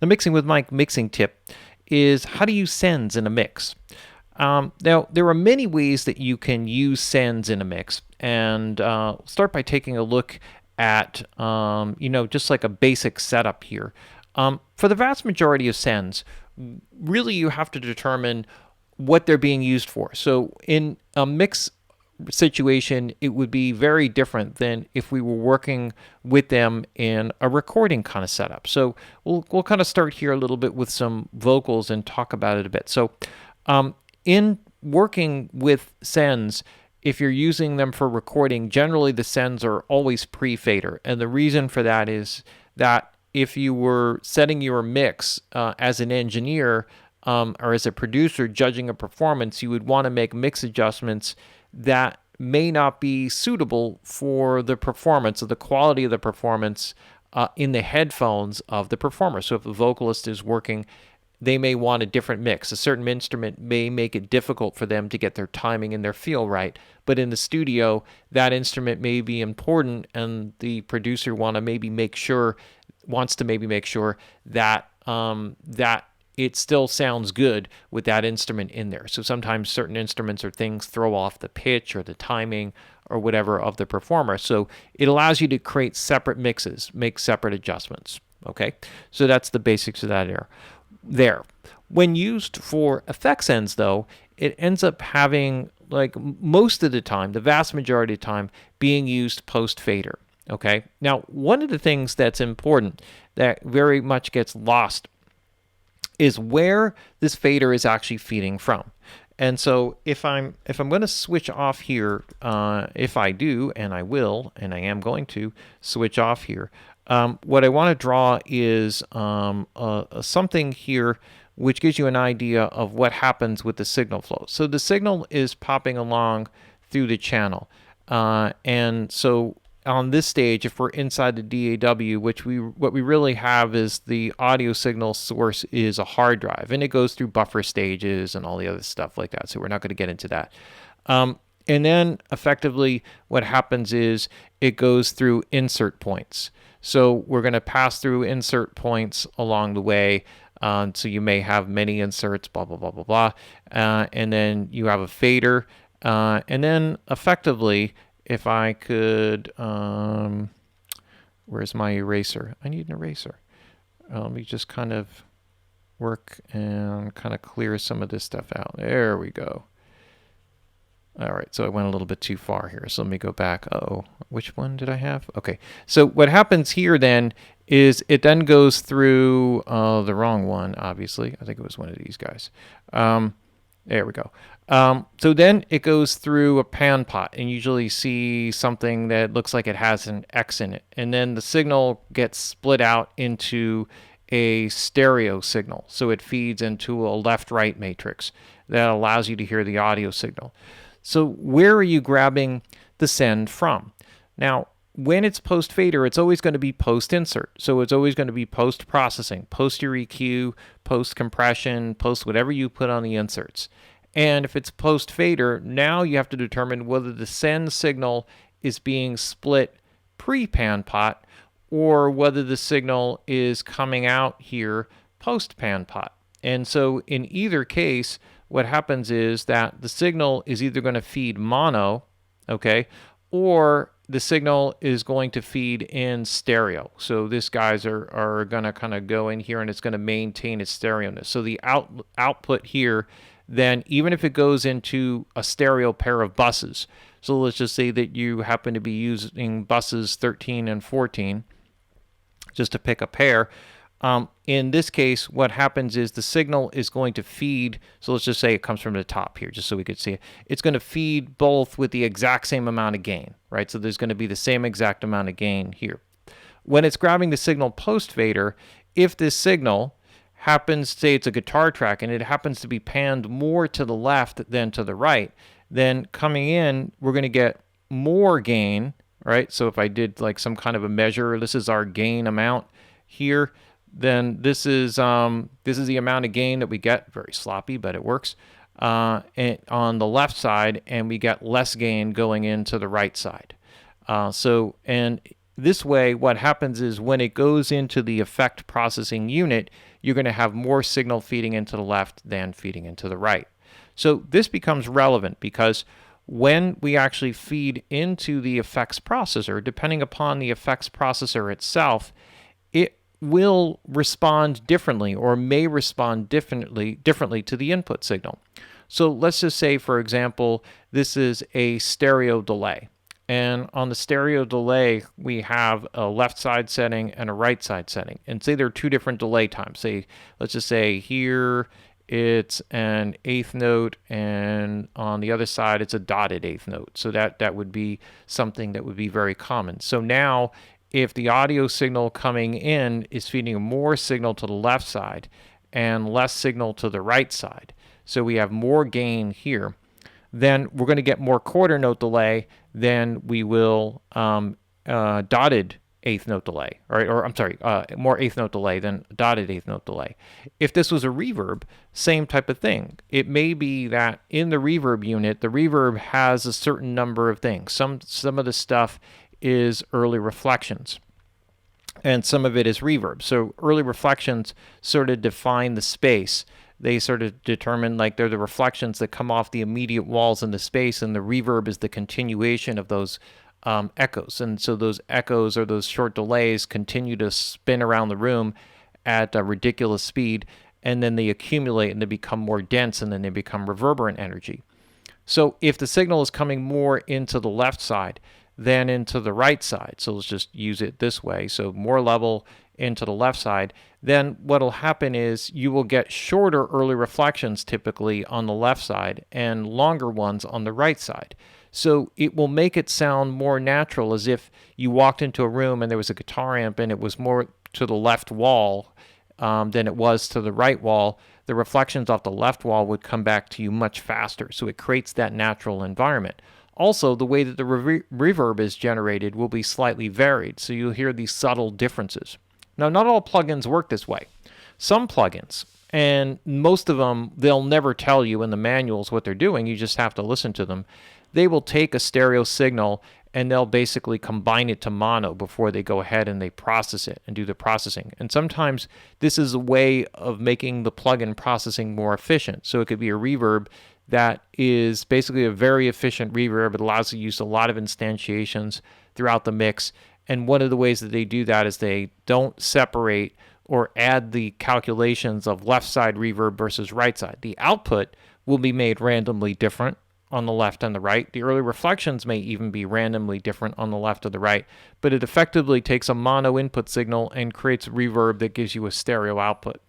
The Mixing with Mike mixing tip is how to use sends in a mix. Now, there are many ways that you can use sends in a mix, and start by taking a look at, just like a basic setup here. For the vast majority of sends, really you have to determine what they're being used for. So in a mix situation, it would be very different than if we were working with them in a recording kind of setup. So we'll kind of start here a little bit with some vocals and talk about it a bit. So in working with sends, if you're using them for recording, generally the sends are always pre-fader. And the reason for that is that if you were setting your mix as an engineer or as a producer judging a performance, you would want to make mix adjustments that may not be suitable for the performance or the quality of the performance in the headphones of the performer. So if a vocalist is working, they may want a different mix. A certain instrument may make it difficult for them to get their timing and their feel right. But in the studio, that instrument may be important, and the producer wants to maybe make sure that that it still sounds good with that instrument in there. So sometimes certain instruments or things throw off the pitch or the timing or whatever of the performer. So it allows you to create separate mixes, make separate adjustments. Okay, so that's the basics of that there. When used for effects ends, though, it ends up having, like most of the time, the vast majority of the time, being used post-fader. Okay, now one of the things that's important that very much gets lost is where this fader is actually feeding from. And so if I'm going to switch off here, if I do, and I will, and I am going to switch off here, what I want to draw is something here which gives you an idea of what happens with the signal flow. So the signal is popping along through the channel, and so on this stage, if we're inside the DAW, what we really have is the audio signal source is a hard drive, and it goes through buffer stages and all the other stuff like that. So we're not going to get into that. And then effectively what happens is it goes through insert points. So we're going to pass through insert points along the way. So you may have many inserts, blah, blah, blah, blah, blah. And then you have a fader. And then effectively, if I could, where's my eraser? I need an eraser. Let me just kind of work and kind of clear some of this stuff out. There we go. All right, so I went a little bit too far here. So let me go back. Uh-oh, which one did I have? Okay, so what happens here then is it then goes through the wrong one, obviously. I think it was one of these guys. There we go. So then it goes through a pan pot, and usually see something that looks like it has an X in it. And then the signal gets split out into a stereo signal. So it feeds into a left-right matrix that allows you to hear the audio signal. So where are you grabbing the send from? Now, when it's post-fader, it's always going to be post-insert. So it's always going to be post-processing, post your EQ, post-compression, post whatever you put on the inserts. And if it's post-fader, now you have to determine whether the send signal is being split pre-pan pot or whether the signal is coming out here post-pan pot. And so in either case, what happens is that the signal is either going to feed mono, okay, or the signal is going to feed in stereo. So these guys are going to kind of go in here and it's going to maintain its stereo-ness. So the output here, then even if it goes into a stereo pair of buses, so let's just say that you happen to be using buses 13 and 14, just to pick a pair. In this case, what happens is the signal is going to feed, so let's just say it comes from the top here, just so we could see it. It's going to feed both with the exact same amount of gain, right? So there's going to be the same exact amount of gain here. When it's grabbing the signal post-fader, if this signal happens, say it's a guitar track, and it happens to be panned more to the left than to the right, then coming in, we're going to get more gain, right? So if I did like some kind of a measure, this is our gain amount here, then this is the amount of gain that we get. Very sloppy, but it works. And on the left side, and we get less gain going into the right side. So, and this way, what happens is when it goes into the effect processing unit, you're going to have more signal feeding into the left than feeding into the right. So this becomes relevant because when we actually feed into the effects processor, depending upon the effects processor itself, it will respond differently or may respond differently to the input signal. So let's just say, for example, this is a stereo delay. And on the stereo delay, we have a left side setting and a right side setting. And say there are two different delay times. Say, let's just say here it's an eighth note, and on the other side it's a dotted eighth note. So that would be something that would be very common. So now, if the audio signal coming in is feeding more signal to the left side and less signal to the right side, so we have more gain here, then we're going to get more quarter note delay than we will dotted eighth note delay, or I'm sorry, more eighth note delay than dotted eighth note delay. If this was a reverb, same type of thing. It may be that in the reverb unit, the reverb has a certain number of things. Some of the stuff is early reflections, and some of it is reverb. So early reflections sort of define the space. They sort of determine, like, they're the reflections that come off the immediate walls in the space, and the reverb is the continuation of those echoes. And so those echoes or those short delays continue to spin around the room at a ridiculous speed, and then they accumulate and they become more dense, and then they become reverberant energy. So if the signal is coming more into the left side than into the right side, so let's just use it this way, so more level into the left side, then what will happen is you will get shorter early reflections typically on the left side and longer ones on the right side. So it will make it sound more natural, as if you walked into a room and there was a guitar amp and it was more to the left wall than it was to the right wall. The reflections off the left wall would come back to you much faster, so it creates that natural environment. Also, the way that the reverb is generated will be slightly varied, so you'll hear these subtle differences. Now, not all plugins work this way. Some plugins, and most of them, they'll never tell you in the manuals what they're doing. You just have to listen to them. They will take a stereo signal and they'll basically combine it to mono before they go ahead and they process it and do the processing. And sometimes this is a way of making the plugin processing more efficient. So it could be a reverb that is basically a very efficient reverb. It allows you to use a lot of instantiations throughout the mix. And one of the ways that they do that is they don't separate or add the calculations of left side reverb versus right side. The output will be made randomly different on the left and the right. The early reflections may even be randomly different on the left or the right, but it effectively takes a mono input signal and creates reverb that gives you a stereo output.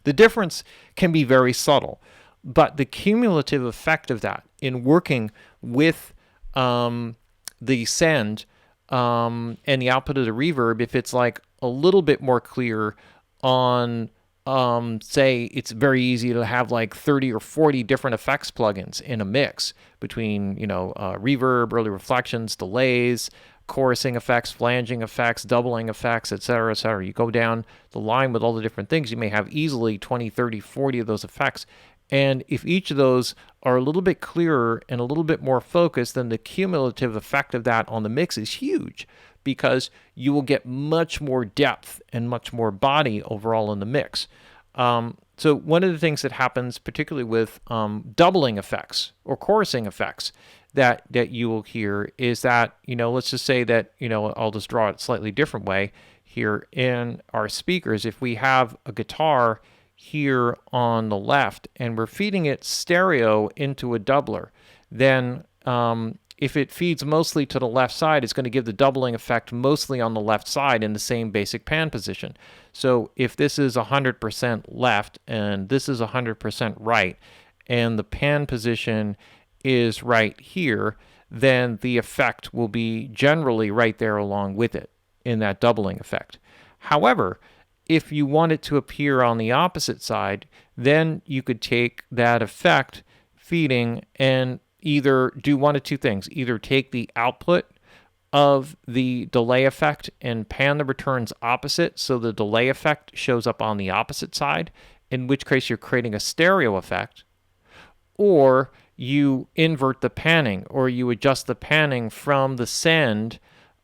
The difference can be very subtle, but the cumulative effect of that in working with the send and the output of the reverb, if it's like a little bit more clear on, say, it's very easy to have like 30 or 40 different effects plugins in a mix between, reverb, early reflections, delays, chorusing effects, flanging effects, doubling effects, etc., etc. You go down the line with all the different things, you may have easily 20, 30, 40 of those effects. And if each of those are a little bit clearer and a little bit more focused, then the cumulative effect of that on the mix is huge, because you will get much more depth and much more body overall in the mix. So one of the things that happens, particularly with doubling effects or chorusing effects that you will hear, is that, let's just say that, I'll just draw it a slightly different way here in our speakers. If we have a guitar here on the left and we're feeding it stereo into a doubler, then if it feeds mostly to the left side, it's going to give the doubling effect mostly on the left side in the same basic pan position. So if this is 100% left and this is 100% right, and the pan position is right here, then the effect will be generally right there along with it in that doubling effect. However, if you want it to appear on the opposite side, then you could take that effect feeding and either do one of two things. Either take the output of the delay effect and pan the returns opposite, so the delay effect shows up on the opposite side, in which case you're creating a stereo effect, or you invert the panning, or you adjust the panning from the send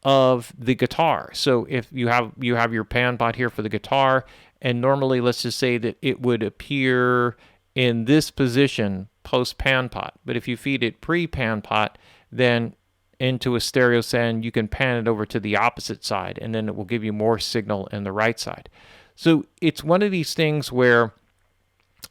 of the guitar. So if you have your pan pot here for the guitar, and normally let's just say that it would appear in this position post pan pot. But if you feed it pre pan pot, then into a stereo send, you can pan it over to the opposite side, and then it will give you more signal in the right side. So it's one of these things where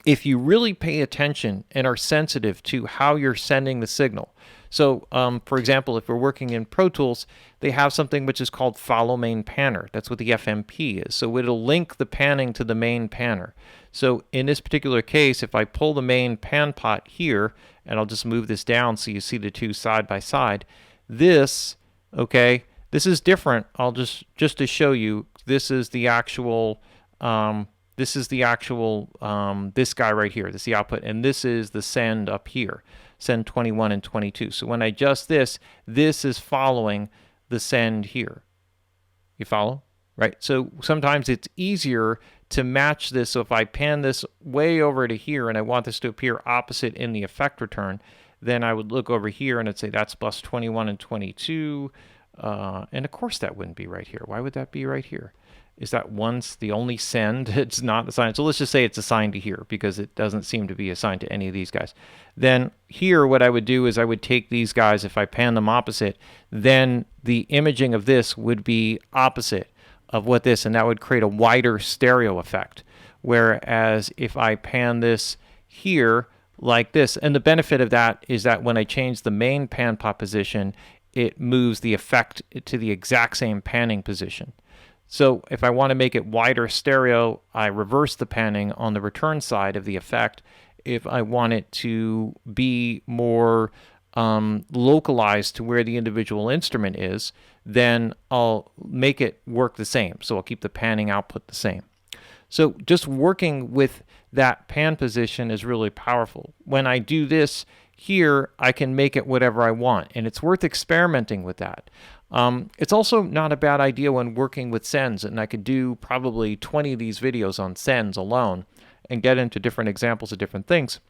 if you really pay attention and are sensitive to how you're sending the signal. So, for example, if we're working in Pro Tools, they have something which is called follow main panner. That's what the FMP is. So it'll link the panning to the main panner. So in this particular case, if I pull the main pan pot here, and I'll just move this down so you see the two side by side, this, okay, this is different. I'll just to show you, this is the actual, this guy right here. This is the output, and this is the send up here, send 21 and 22. So when I adjust this, this is following the send here. You follow? Right? So sometimes it's easier to match this. So if I pan this way over to here and I want this to appear opposite in the effect return, then I would look over here and I'd say that's bus 21 and 22. And of course that wouldn't be right here. Why would that be right here? Is that once the only send it's not assigned? So let's just say it's assigned to here because it doesn't seem to be assigned to any of these guys. Then here what I would do is I would take these guys, if I pan them opposite, then the imaging of this would be opposite of what this, and that would create a wider stereo effect. Whereas if I pan this here like this, and the benefit of that is that when I change the main pan pot position, it moves the effect to the exact same panning position. So if I want to make it wider stereo, I reverse the panning on the return side of the effect. If I want it to be more localized to where the individual instrument is, then I'll make it work the same. So I'll keep the panning output the same. So just working with that pan position is really powerful. When I do this here, I can make it whatever I want, and it's worth experimenting with that. It's also not a bad idea when working with sends, and I could do probably 20 of these videos on sends alone and get into different examples of different things.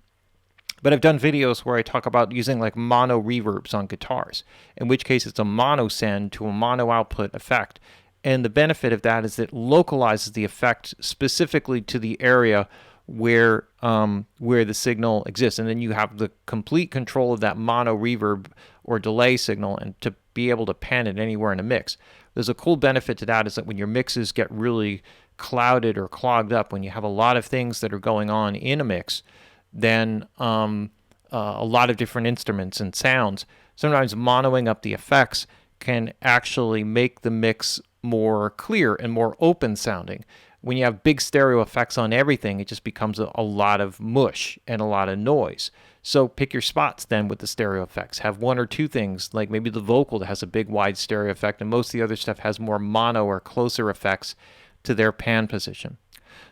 But I've done videos where I talk about using like mono reverbs on guitars, in which case it's a mono send to a mono output effect. And the benefit of that is it localizes the effect specifically to the area where the signal exists, and then you have the complete control of that mono reverb or delay signal, and to be able to pan it anywhere in a mix. There's a cool benefit to that, is that when your mixes get really clouded or clogged up, when you have a lot of things that are going on in a mix, then a lot of different instruments and sounds, sometimes monoing up the effects can actually make the mix more clear and more open sounding. When you have big stereo effects on everything, it just becomes a lot of mush and a lot of noise. So pick your spots then with the stereo effects. Have one or two things, like maybe the vocal that has a big wide stereo effect, and most of the other stuff has more mono or closer effects to their pan position.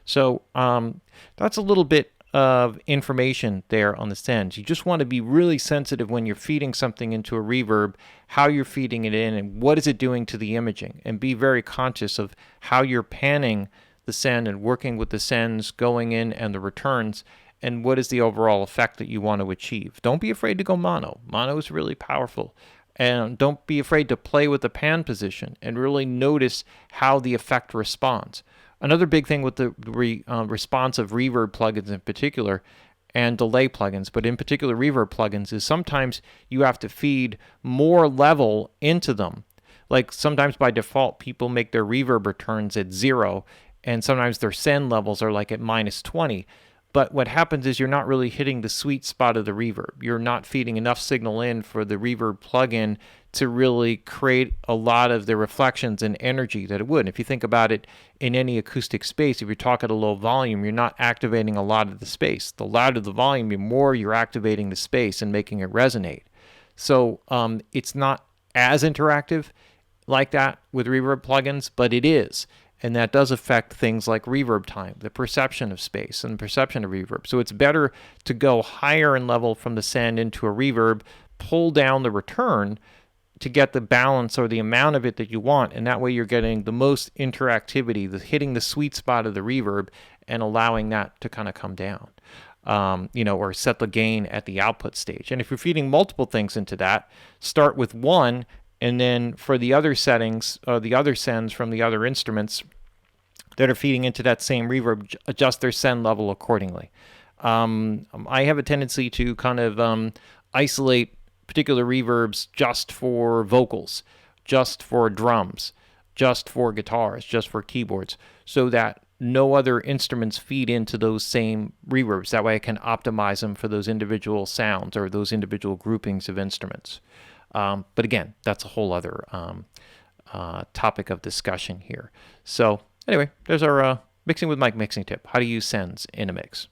So that's a little bit of information there on the sends. You just want to be really sensitive when you're feeding something into a reverb, how you're feeding it in and what is it doing to the imaging, and be very conscious of how you're panning the send and working with the sends going in and the returns, and what is the overall effect that you want to achieve. Don't be afraid to go mono. Mono is really powerful. And don't be afraid to play with the pan position and really notice how the effect responds. Another big thing with the responsive reverb plugins in particular, and delay plugins, but in particular reverb plugins, is sometimes you have to feed more level into them. Like sometimes by default, people make their reverb returns at 0, and sometimes their send levels are like at -20. But what happens is you're not really hitting the sweet spot of the reverb. You're not feeding enough signal in for the reverb plugin to really create a lot of the reflections and energy that it would. And if you think about it in any acoustic space, if you're talking at a low volume, you're not activating a lot of the space. The louder the volume, the more you're activating the space and making it resonate. So it's not as interactive like that with reverb plugins, but it is. And that does affect things like reverb time, the perception of space and the perception of reverb. So it's better to go higher in level from the send into a reverb, pull down the return to get the balance or the amount of it that you want. And that way you're getting the most interactivity, hitting the sweet spot of the reverb and allowing that to kind of come down, or set the gain at the output stage. And if you're feeding multiple things into that, start with one And then for the other settings, the other sends from the other instruments that are feeding into that same reverb, adjust their send level accordingly. I have a tendency to kind of isolate particular reverbs just for vocals, just for drums, just for guitars, just for keyboards, so that no other instruments feed into those same reverbs. That way I can optimize them for those individual sounds or those individual groupings of instruments. But again, that's a whole other topic of discussion here. So anyway, there's our mixing with Mike mixing tip. How to use sends in a mix.